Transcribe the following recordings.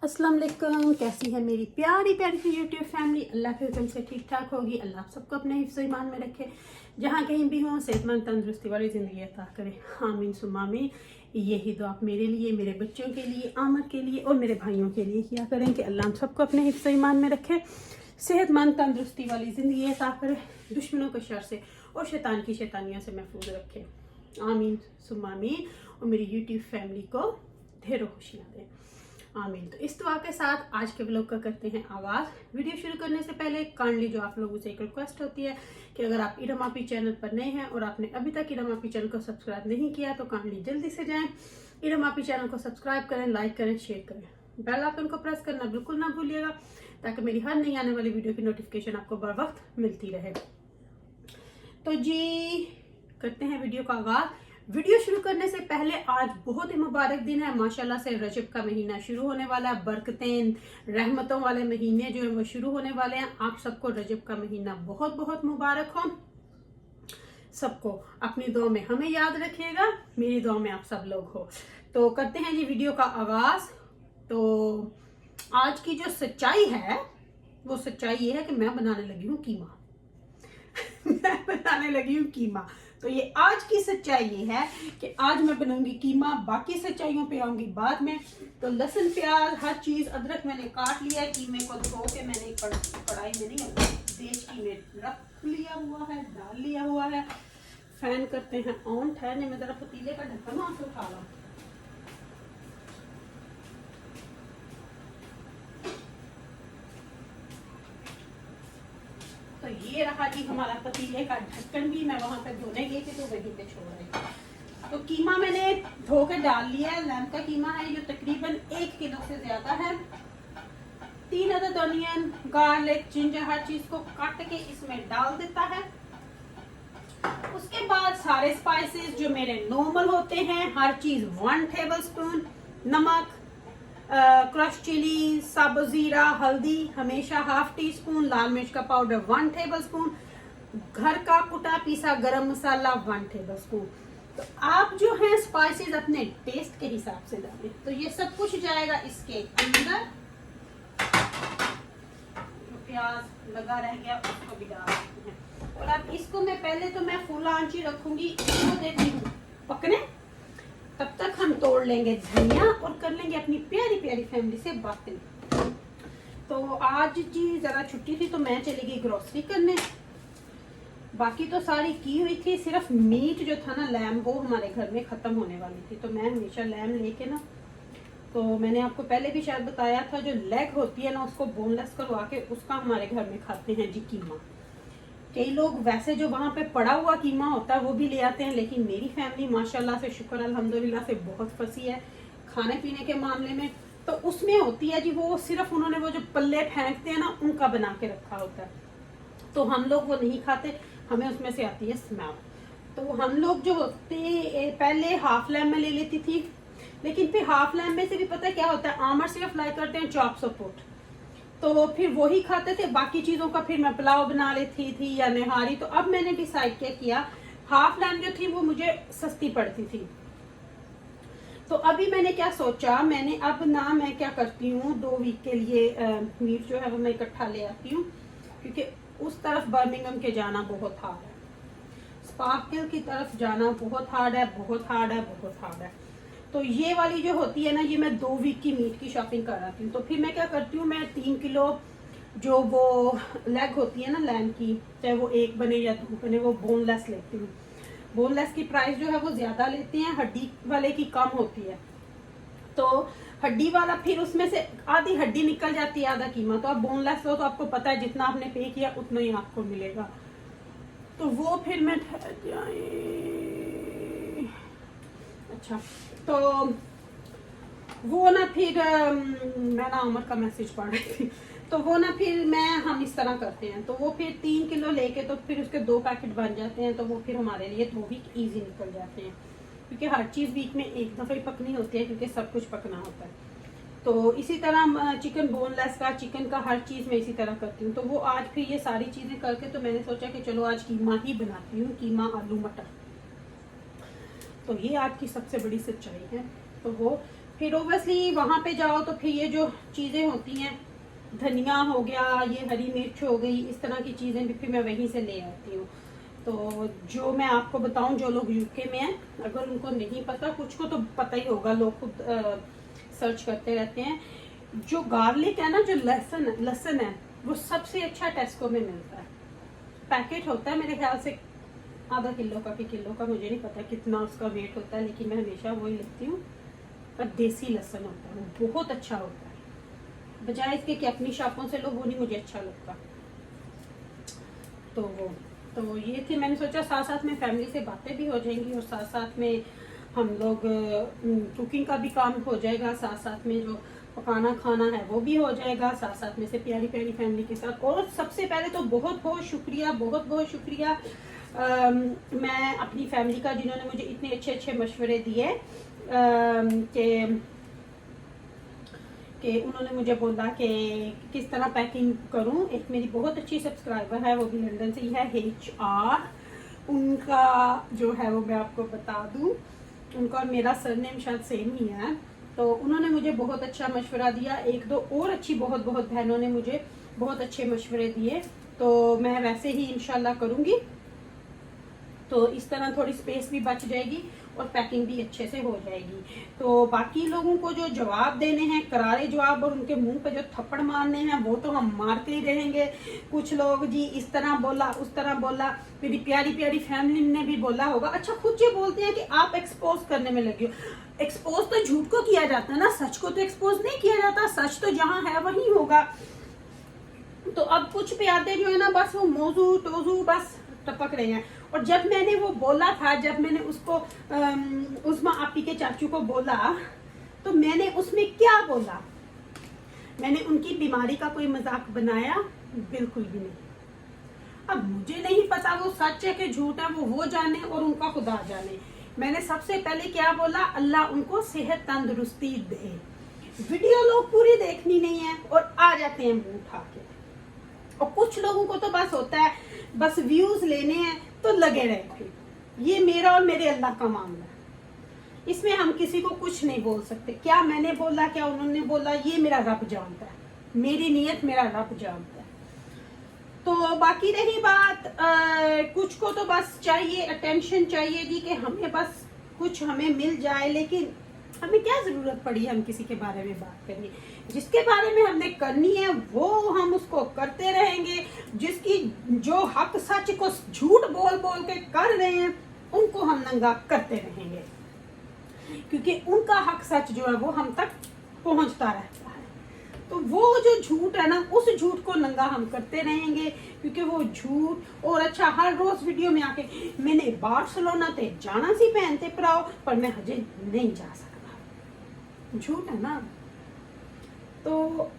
अस्सलाम वालेकुम। कैसी है मेरी प्यारी प्यारी सी यूट्यूब फैमिली। अल्लाह के हुक्म से ठीक ठाक होगी। अल्लाह आप सबको अपने हिफ्ज़ ईमान में रखे, जहाँ कहीं भी हों सेहतमंद तंदुरुस्ती वाली ज़िंदगी अता करे। आमीन सुम्मा आमीन। यही दुआ आप मेरे लिए, मेरे बच्चों के लिए, आमद के लिए और मेरे भाइयों के लिए किया करें कि अल्लाह हम सबको अपने हिफ्ज़ ईमान में रखे, सेहतमंद तंदुरुस्ती वाली ज़िंदगी अता करे, दुश्मनों के शर से और शैतान की शैतानियों से महफूज रखे। आमीन सुम्मा आमीन। और मेरी यूट्यूब फैमिली को ढेरों खुशियाँ दें। आमीन। तो इस दुआ के साथ आज के व्लॉग का करते हैं आगाज़। वीडियो शुरू करने से पहले काइंडली जो आप लोगों से एक रिक्वेस्ट होती है कि अगर आप इरम आपी चैनल पर नए हैं और आपने अभी तक इरम आपी चैनल को सब्सक्राइब नहीं किया तो काइंडली जल्दी से जाएं, इरम आपी चैनल को सब्सक्राइब करें, लाइक करें, शेयर करें, बेल आइकन को प्रेस करना बिल्कुल ना भूलिएगा ताकि मेरी हर नई आने वाली वीडियो की नोटिफिकेशन आपको बर वक्त मिलती रहे। तो जी करते हैं वीडियो का आगाज़। वीडियो शुरू करने से पहले आज बहुत ही मुबारक दिन है। माशाल्लाह से रजब का महीना शुरू होने वाला है। बरकतें रहमतों वाले महीने जो है वो शुरू होने वाले हैं। आप सबको रजब का महीना बहुत बहुत मुबारक हो। सबको अपनी दुआ में हमें याद रखिएगा, मेरी दुआ में आप सब लोग हो। तो करते हैं जी वीडियो का आगाज। तो आज की जो सच्चाई है वो सच्चाई ये है कि मैं बनाने लगी हूँ कीमा। मैं बनाने लगी हूँ कीमा। तो ये आज की सच्चाई ये है कि आज मैं बनाऊंगी कीमा। बाकी सच्चाइयों पे आऊंगी बाद में। तो लहसुन प्याज हर चीज अदरक मैंने काट लिया है। कीमे को धो के मैंने कढ़ाई में नहीं देश की में रख लिया हुआ है, डाल लिया हुआ है। फैन करते हैं ऑन। ठहरने में जरा पतीले का ढक्कन वहां से उठा लो। तो ये रहा जी हमारा पतीले का ढक्कन भी। मैं वहां पे धोने गई थी तो वहीं पे छोड़ रही। तो कीमा मैंने धो के डाल लिया है। लैम्प का कीमा है जो तकरीबन 1 किलो से ज्यादा है। 3 अदद ऑनियन, गार्लिक, जिंजर हर चीज को काट के इसमें डाल देता है। उसके बाद सारे स्पाइसेस जो मेरे नॉर्मल होते हैं हर चीज 1 टेबलस्पून, नमक, क्रश चिली, साबुत जीरा, हल्दी हमेशा हाफ टी स्पून, लाल मिर्च का पाउडर 1 टेबलस्पून, घर का कुटा पीसा गरम मसाला 1 टेबलस्पून। तो आप जो है स्पाइसेस अपने टेस्ट के हिसाब से डालें। तो ये सब कुछ जाएगा इसके अंदर। प्याज लगा रह गया उसको भी डाल देते हैं। और अब इसको मैं पहले तो मैं फुल आंच ही रखूंगी, इसको देती हूँ पकने। तब तक हम तोड़ लेंगे धनिया और कर लेंगे अपनी प्यारी प्यारी फैमिली से बातें। तो आज जी जरा छुट्टी थी तो मैं चली गई ग्रोसरी करने। बाकी तो सारी की हुई थी, सिर्फ मीट जो था ना लैम वो हमारे घर में खत्म होने वाली थी। तो मैं हमेशा लैम लेके ना, तो मैंने आपको पहले भी शायद बताया था जो लेग होती है ना उसको बोनलेस करवा के उसका हमारे घर में खाते हैं जी कीमा। कई लोग वैसे जो वहां पे पड़ा हुआ कीमा होता है वो भी ले आते हैं, लेकिन मेरी फैमिली माशाल्लाह से शुक्र अल्हम्दुलिल्लाह से बहुत फंसी है खाने पीने के मामले में। तो उसमें होती है जी वो सिर्फ उन्होंने वो जो पल्ले फेंकते हैं ना उनका बना के रखा होता है। तो हम लोग वो नहीं खाते, हमें उसमें से आती है स्मेल। तो हम लोग जो होते पहले हाफ लैम में ले लेती थी, लेकिन फिर हाफ लैम में से भी पता है क्या होता है, आमर सिर्फ फ्राई करते हैं चॉप सपोर्ट, तो फिर वही खाते थे। बाकी चीजों का फिर मैं पुलाव बना लेती थी या निहारी। तो अब मैंने डिसाइड क्या किया, हाफ लैम जो थी वो मुझे सस्ती पड़ती थी। तो अभी मैंने क्या सोचा, मैंने अब ना मैं क्या करती हूँ 2 वीक के लिए मीट जो है वो मैं इकट्ठा ले आती हूँ, क्योंकि उस तरफ बर्मिंघम के जाना बहुत हार्ड है, स्पार्कल की तरफ जाना बहुत हार्ड है, बहुत हार्ड है, बहुत हार्ड है। तो ये वाली जो होती है ना ये मैं 2 वीक की मीट की शॉपिंग कर आती हूँ। तो फिर मैं क्या करती हूँ, मैं 3 किलो जो वो लेग होती है ना लैम की, चाहे वो 1 बने या 2 बने, वो बोनलेस लेती हूँ। बोनलेस की प्राइस जो है वो ज्यादा लेते हैं, हड्डी वाले की कम होती है। तो हड्डी वाला फिर उसमें से आधी हड्डी निकल जाती है, आधा कीमा। तो आप बोनलेस हो तो आपको पता है जितना आपने पे किया उतना ही आपको मिलेगा। तो वो फिर मैं अच्छा तो वो ना फिर मैं ना उमर का मैसेज पढ़ रही थी। तो वो ना फिर हम इस तरह करते हैं। तो वो फिर 3 किलो लेके तो फिर उसके 2 पैकेट बन जाते हैं। तो वो फिर हमारे लिए 2 वीक इजी निकल जाते हैं, क्योंकि हर चीज़ वीक में एक दफ़ा ही पकनी होती है, क्योंकि सब कुछ पकना होता है। तो इसी तरह चिकन बोनलेस का, चिकन का हर चीज़ मैं इसी तरह करती हूँ। तो वो आज फिर ये सारी चीज़ें करके तो मैंने सोचा कि चलो आज कीमा ही बनाती हूँ, कीमा आलू मटर। तो ये आज की सबसे बड़ी सच्चाई है। तो वो फिर ओबियसली वहाँ पे जाओ तो फिर ये जो चीज़ें होती हैं, धनिया हो गया, ये हरी मिर्च हो गई, इस तरह की चीज़ें भी फिर मैं वहीं से ले आती हूँ। तो जो मैं आपको बताऊं, जो लोग यूके में हैं, अगर उनको नहीं पता, कुछ को तो पता ही होगा, लोग खुद सर्च करते रहते हैं, जो गार्लिक है ना, जो लहसुन है, वो सबसे अच्छा टेस्को में मिलता है। पैकेट होता है मेरे ख्याल से आधा किलो का कि किलो का, मुझे नहीं पता कितना उसका वेट होता है, लेकिन मैं हमेशा वही लेती हूँ। पर देसी लहसुन होता है, वो बहुत अच्छा होता है, बजाय इसके कि अपनी शॉपों से लो, वो नहीं मुझे अच्छा लगता। तो ये थी, मैंने सोचा साथ साथ में फैमिली से बातें भी हो जाएंगी और साथ साथ में हम लोग कुकिंग का भी काम हो जाएगा, साथ साथ में जो पकाना खाना है वो भी हो जाएगा, साथ साथ में से प्यारी प्यारी फैमिली के साथ। और सबसे पहले तो बहुत बहुत शुक्रिया, बहुत बहुत शुक्रिया मैं अपनी फैमिली का, जिन्होंने मुझे इतने अच्छे अच्छे मशवरे दिए कि उन्होंने मुझे बोला कि किस तरह पैकिंग करूं। एक मेरी बहुत अच्छी सब्सक्राइबर है, वो भी लंदन से ही है, HR। उनका जो है वो मैं आपको बता दूं, उनका और मेरा सरनेम शायद सेम ही है। तो उन्होंने मुझे बहुत अच्छा मशवरा दिया। एक दो और अच्छी बहुत बहुत बहनों ने मुझे बहुत अच्छे मशवरे दिए, तो मैं वैसे ही इंशाल्लाह करूँगी। तो इस तरह थोड़ी स्पेस भी बच जाएगी और पैकिंग भी अच्छे से हो जाएगी। तो बाकी लोगों को जो जवाब देने हैं, करारे जवाब, और उनके मुंह पे जो थप्पड़ मारने हैं, वो तो हम मारते ही रहेंगे। कुछ लोग जी इस तरह बोला, उस तरह बोला, मेरी प्यारी प्यारी फैमिली ने भी बोला होगा। अच्छा, खुद ये बोलते हैं कि आप एक्सपोज करने में लगे हो। एक्सपोज तो झूठ को किया जाता है ना, सच को तो एक्सपोज नहीं किया जाता। सच तो जहाँ है वही होगा। तो अब कुछ प्यादे जो है ना, बस वो मौजू टोजू बस टपक रहे हैं। और जब मैंने वो बोला था, जब मैंने उसको उस्मा आपी के चाचू को बोला, तो मैंने उसमें क्या बोला? मैंने उनकी बीमारी का कोई मजाक बनाया? बिल्कुल भी नहीं। अब मुझे नहीं पता वो सच है कि झूठ है, वो जाने और उनका खुदा जाने। मैंने सबसे पहले क्या बोला? अल्लाह उनको सेहत तंदुरुस्ती दे। वीडियो लोग पूरी देखनी नहीं है और आ जाते हैं मुंह उठा के। और कुछ लोगों को तो बस होता है, बस व्यूज लेने हैं तो लगे रहते। ये मेरा और मेरे अल्लाह का मामला है, इसमें हम किसी को कुछ नहीं बोल सकते। क्या मैंने बोला, क्या उन्होंने बोला, ये मेरा रब जानता है। मेरी नीयत मेरा रब जानता है। तो बाकी रही बात, कुछ को तो बस चाहिए, अटेंशन चाहिए जी, कि हमें बस कुछ हमें मिल जाए। लेकिन हमें क्या जरूरत पड़ी हम किसी के बारे में बात करें? जिसके बारे में हमने करनी है वो हम उसको करते रहेंगे। जिसकी जो हक सच को झूठ बोल बोल के कर रहे हैं, उनको हम नंगा करते रहेंगे, क्योंकि उनका हक सच जो है वो हम तक पहुंचता रहता है। तो वो जो झूठ है ना, उस झूठ को नंगा हम करते रहेंगे, क्योंकि वो झूठ। और अच्छा, हर रोज वीडियो में आके मैंने बार्सिलोना ते जाना सी पहनते पराओ, पर मैं हजे नहीं जा सकता। झूठ है ना। तो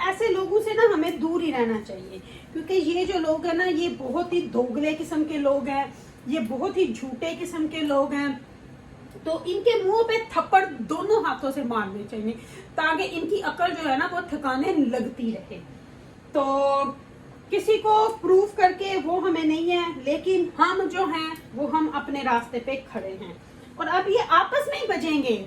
ऐसे लोगों से ना हमें दूर ही रहना चाहिए, क्योंकि ये जो लोग हैं ना, ये बहुत ही दोगले किस्म के लोग हैं, ये बहुत ही झूठे किस्म के लोग हैं। तो इनके मुंह पे थप्पड़ दोनों हाथों से मारने चाहिए, ताकि इनकी अकल जो है ना वो ठिकाने लगती रहे। तो किसी को प्रूफ करके वो हमें नहीं है, लेकिन हम जो हैं वो हम अपने रास्ते पे खड़े हैं। और अब ये आपस में ही बजेंगे,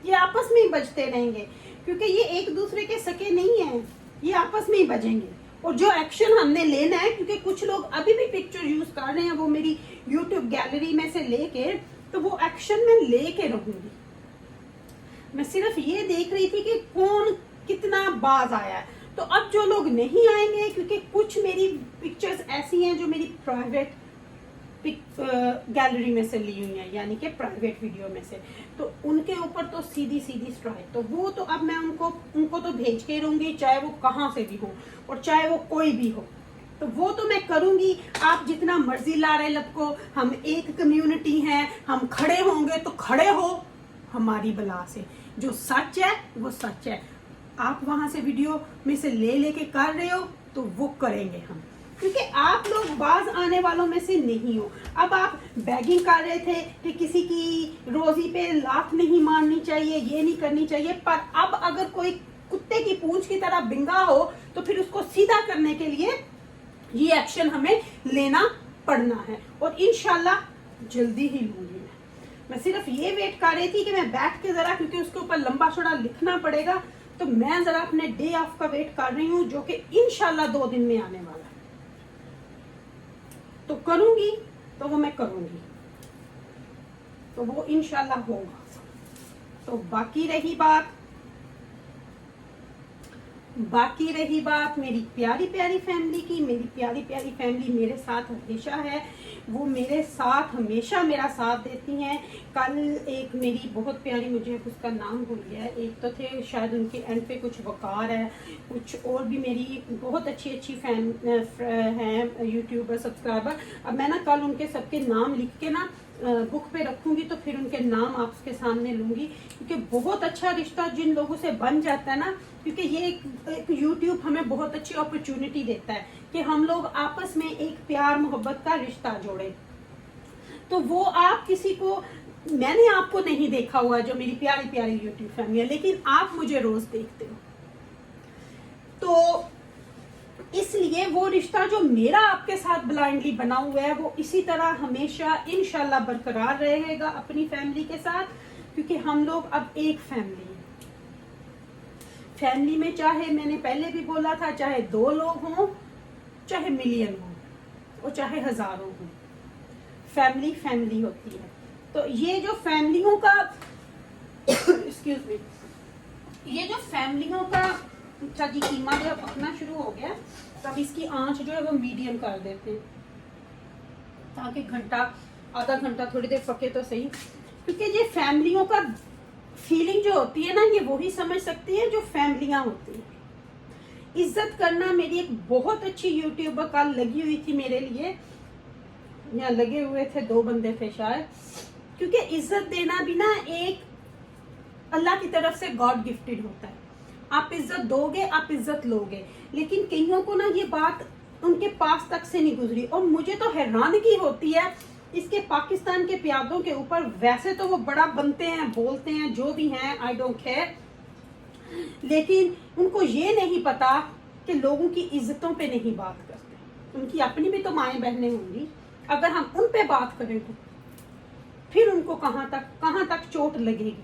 ये आपस में ही बजते रहेंगे, क्योंकि ये एक दूसरे के सके नहीं हैं, ये आपस में ही बजेंगे। और जो एक्शन हमने लेना है, क्योंकि कुछ लोग अभी भी पिक्चर यूज कर रहे हैं, वो मेरी यूट्यूब गैलरी में से लेके, तो वो एक्शन में लेके रहूंगी। मैं सिर्फ ये देख रही थी कि कौन कितना बाज आया है। तो अब जो लोग नहीं आएंगे, क्योंकि कुछ मेरी पिक्चर्स ऐसी हैं जो मेरी प्राइवेट गैलरी में से ली हुई है, यानी कि प्राइवेट वीडियो में से, तो उनके ऊपर तो सीधी सीधी स्ट्राइक। तो वो तो अब मैं उनको तो भेज के रहूंगी, चाहे वो कहाँ से भी हो और चाहे वो कोई भी हो। तो वो तो मैं करूंगी। आप जितना मर्जी लारे लपको, हम एक कम्युनिटी है, हम खड़े होंगे तो खड़े हो हमारी बला से। जो सच है वो सच है। आप वहां से वीडियो में से लेके कर रहे हो तो वो करेंगे हम, क्योंकि आप लोग बाज आने वालों में से नहीं हो। अब आप बैगिंग कर रहे थे कि किसी की रोजी पे लात नहीं मारनी चाहिए, ये नहीं करनी चाहिए, पर अब अगर कोई कुत्ते की पूंछ की तरह बिंगा हो तो फिर उसको सीधा करने के लिए ये एक्शन हमें लेना पड़ना है, और इंशाल्लाह जल्दी ही लूंगी मैं। मैं सिर्फ ये वेट कर रही थी कि मैं बैठ के जरा, क्योंकि उसके ऊपर लंबा चौड़ा लिखना पड़ेगा, तो मैं जरा अपने डे ऑफ का वेट कर रही हूँ, जो कि इंशाल्लाह 2 दिन में आने वाला है। तो करूंगी तो वो मैं करूंगी, तो वो इंशाल्लाह होगा। तो बाकी रही बात मेरी प्यारी प्यारी फैमिली की। मेरी प्यारी प्यारी फैमिली मेरे साथ हमेशा है, वो मेरे साथ हमेशा मेरा साथ देती हैं। कल एक मेरी बहुत प्यारी, मुझे उसका नाम भूल गया है, एक तो थे शायद उनके एंड पे कुछ वकार है, कुछ और भी मेरी बहुत अच्छी फैन हैं यूट्यूबर सब्सक्राइबर। अब मैं ना कल उनके सबके नाम लिख के ना बुक पे रखूंगी, तो फिर उनके नाम आपके सामने लूंगी, क्योंकि बहुत अच्छा रिश्ता जिन लोगों से बन जाता है ना, क्योंकि ये एक यूट्यूब हमें बहुत अच्छी अपॉर्चुनिटी देता है कि हम लोग आपस में एक प्यार मोहब्बत का रिश्ता जोड़े। तो वो आप किसी को, मैंने आपको नहीं देखा हुआ जो मेरी प्यारी प्यारी यूट्यूब फैमिली है, लेकिन आप मुझे रोज देखते हो, तो इसलिए वो रिश्ता जो मेरा आपके साथ ब्लाइंडली बना हुआ है वो इसी तरह हमेशा इंशाल्लाह बरकरार रहेगा अपनी फैमिली के साथ, क्योंकि हम लोग अब एक फैमिली है। फैमिली में चाहे, मैंने पहले भी बोला था, चाहे 2 लोग हों, चाहे मिलियन हों, और चाहे हजारों हों, फैमिली फैमिली होती है। तो ये जो फैमिलियों का एक्सक्यूज मी, ये जो फैमिलियों का, अच्छा जी कीमा जो पकना शुरू हो गया, तब इसकी आंच जो है वो मीडियम कर देते हैं, ताकि आधा घंटा थोड़ी देर पके तो सही, क्योंकि ये फैमिलियों का फीलिंग जो होती है ना, ये वही समझ सकती है जो फैमिलियां होती हैं। इज्जत करना, मेरी एक बहुत अच्छी यूट्यूबर कल लगी हुई थी मेरे लिए, यहाँ लगे हुए थे 2 बंदे थे शायद, क्योंकि इज्जत देना भी ना एक अल्लाह की तरफ से गॉड गिफ्टेड होता है। आप इज्जत दोगे, आप इज्जत लोगे, लेकिन कईयों को ना ये बात उनके पास तक से नहीं गुजरी, और मुझे तो हैरानगी होती है इसके पाकिस्तान के प्यादों के ऊपर। वैसे तो वो बड़ा बनते हैं, बोलते हैं, जो भी हैं, आई डोंट केयर, लेकिन उनको ये नहीं पता कि लोगों की इज्जतों पे नहीं बात करते। उनकी अपनी भी तो माएँ बहनें होंगी, अगर हम उन पे बात करें तो फिर उनको कहाँ तक चोट लगेगी,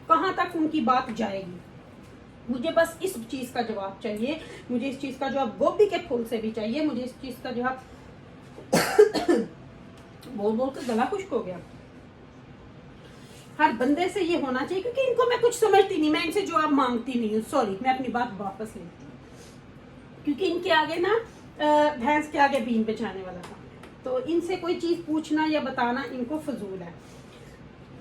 कहाँ तक उनकी बात जाएगी। मुझे बस इस चीज का जवाब चाहिए, मुझे इस चीज का जवाब गोभी के फूल से भी चाहिए, मुझे इस चीज का जवाब बोल के गला खुश्क हो गया। हर बंदे से ये होना चाहिए, क्योंकि इनको मैं कुछ समझती नहीं, मैं इनसे जवाब मांगती नहीं हूँ। सॉरी, मैं अपनी बात वापस लेती हूँ, क्योंकि इनके आगे ना भैंस के आगे बीन बिछाने वाला काम है, तो इनसे कोई चीज पूछना या बताना इनको फजूल है।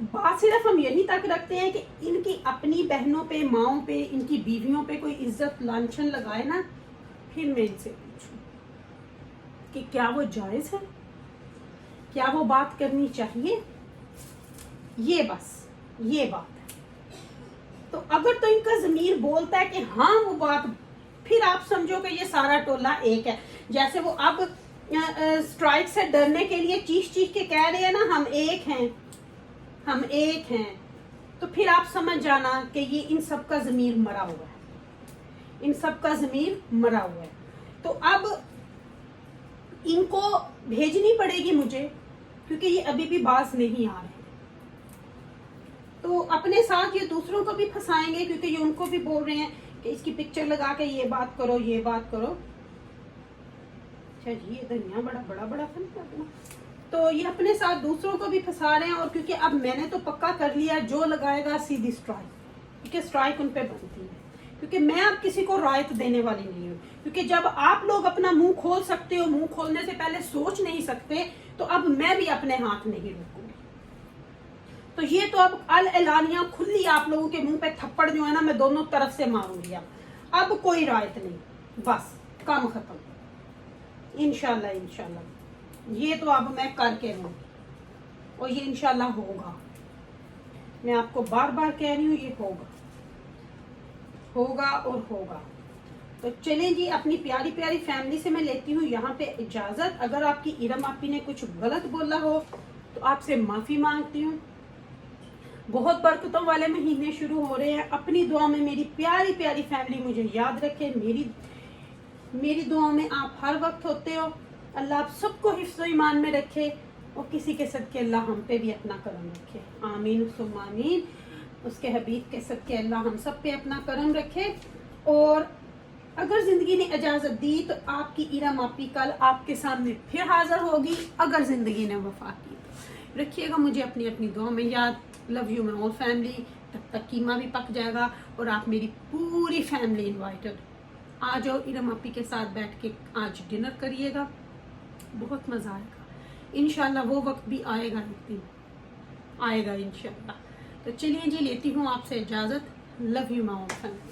बात सिर्फ हम यही तक रखते हैं कि इनकी अपनी बहनों पे, माओं पे, इनकी बीवियों पे कोई इज्जत लांछन लगाए ना, फिर मैं इनसे पूछूं कि क्या वो जायज है, क्या वो बात करनी चाहिए। ये बात है। तो अगर तो इनका ज़मीर बोलता है कि हाँ वो बात, फिर आप समझो कि ये सारा टोला एक है। जैसे वो अब स्ट्राइक से डरने के लिए चीख के कह रहे हैं ना, हम एक हैं, तो फिर आप समझ जाना कि ये इन सब का ज़मीर मरा हुआ है, तो अब इनको भेजनी पड़ेगी मुझे, क्योंकि ये अभी भी बाज नहीं आ रहे। तो अपने साथ ये दूसरों को भी फंसाएंगे, क्योंकि ये उनको भी बोल रहे हैं कि इसकी पिक्चर लगा के ये बात करो। अच्छा जी, ये धनिया बड़ा फन करना। तो ये अपने साथ दूसरों को भी फंसा रहे हैं, और क्योंकि अब मैंने तो पक्का कर लिया, जो लगाएगा सीधी स्ट्राइक, क्योंकि स्ट्राइक उन पे बनती है, क्योंकि मैं अब किसी को रायत देने वाली नहीं हूँ। क्योंकि जब आप लोग अपना मुंह खोल सकते हो, मुंह खोलने से पहले सोच नहीं सकते, तो अब मैं भी अपने हाथ नहीं रोकूंगी। तो ये तो अब अल एलानिया खुली आप लोगों के मुंह पे थप्पड़ जो है ना, मैं दोनों तरफ से मारूंगी। अब कोई रायत नहीं, बस काम खत्म। इंशाल्लाह ये तो अब मैं करके रहूंगी, और ये इंशाल्लाह होगा। मैं आपको बार बार कह रही हूँ, ये होगा। तो चलें जी, अपनी प्यारी प्यारी फैमिली से मैं लेती हूँ यहाँ पे इजाजत। अगर आपकी इरम आपी ने कुछ गलत बोला हो तो आपसे माफी मांगती हूँ। बहुत बरकतों वाले महीने शुरू हो रहे हैं। अपनी दुआ में मेरी प्यारी प्यारी फैमिली मुझे याद रखे, मेरी दुआ में आप हर वक्त होते हो। अल्लाह आप सबको हिफ्ज़ व ईमान में रखे। और किसी के सदके अल्लाह हम पे भी अपना करम रखे, आमीन सुम्मा आमीन। उसके हबीब के सदके अल्लाह हम सब पे अपना करम रखे। और अगर ज़िंदगी ने इजाज़त दी तो आपकी इरम आपी कल आपके सामने फिर हाज़िर होगी, अगर ज़िंदगी ने वफा की तो। रखिएगा मुझे अपनी अपनी दुआ में याद। Love you my whole family. तब तक कीमा भी पक जाएगा और आप मेरी पूरी फैमिली इनवाइटेड। आ जाओ इरम आपी के साथ बैठ के आज डिनर करिएगा, बहुत मज़ा आएगा इंशाल्लाह। वो वक्त भी आएगा, एक दिन आएगा इंशाल्लाह। तो चलिए जी, लेती हूँ आपसे इजाज़त। Love you my whole family.